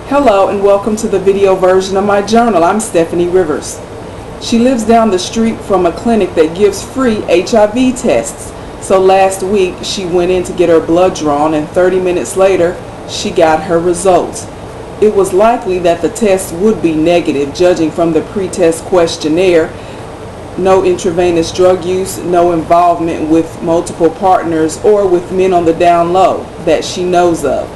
Hello and welcome to the video version of my journal. I'm Stephanie Rivers. She lives down the street from a clinic that gives free HIV tests. So last week she went in to get her blood drawn, and 30 minutes later she got her results. It was likely that the test would be negative, judging from the pre-test questionnaire. No intravenous drug use, no involvement with multiple partners or with men on the down low that she knows of.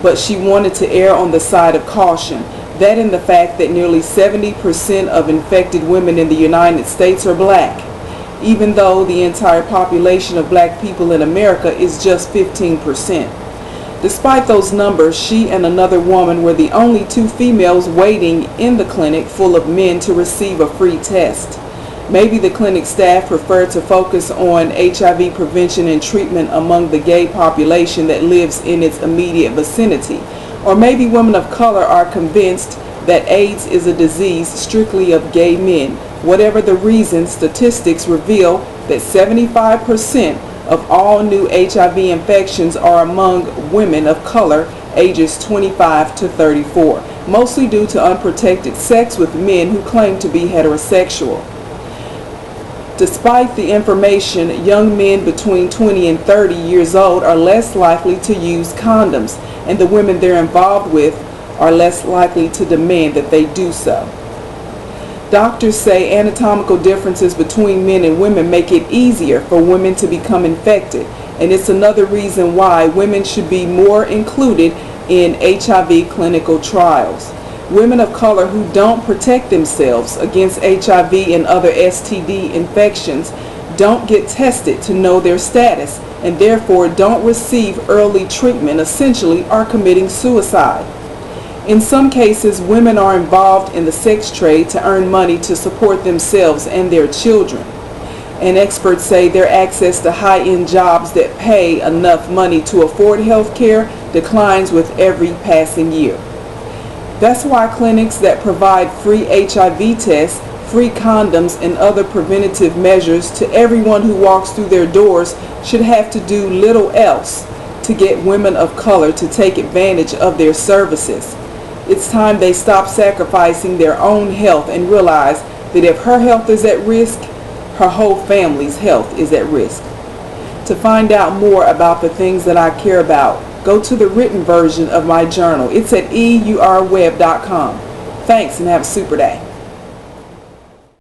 But she wanted to err on the side of caution. That and the fact that nearly 70% of infected women in the United States are black, even though the entire population of black people in America is just 15%. Despite those numbers, she and another woman were the only two females waiting in the clinic full of men to receive a free test. Maybe the clinic staff preferred to focus on HIV prevention and treatment among the gay population that lives in its immediate vicinity. Or maybe women of color are convinced that AIDS is a disease strictly of gay men. Whatever the reason, statistics reveal that 75% of all new HIV infections are among women of color ages 25 to 34, mostly due to unprotected sex with men who claim to be heterosexual. Despite the information, young men between 20 and 30 years old are less likely to use condoms, and the women they're involved with are less likely to demand that they do so. Doctors say anatomical differences between men and women make it easier for women to become infected, and it's another reason why women should be more included in HIV clinical trials. Women of color who don't protect themselves against HIV and other STD infections don't get tested to know their status, and therefore don't receive early treatment, essentially are committing suicide. In some cases, women are involved in the sex trade to earn money to support themselves and their children. And experts say their access to high-end jobs that pay enough money to afford health care declines with every passing year. That's why clinics that provide free HIV tests, free condoms, and other preventative measures to everyone who walks through their doors should have to do little else to get women of color to take advantage of their services. It's time they stop sacrificing their own health and realize that if her health is at risk, her whole family's health is at risk. To find out more about the things that I care about, go to the written version of my journal. It's at eurweb.com. Thanks and have a super day.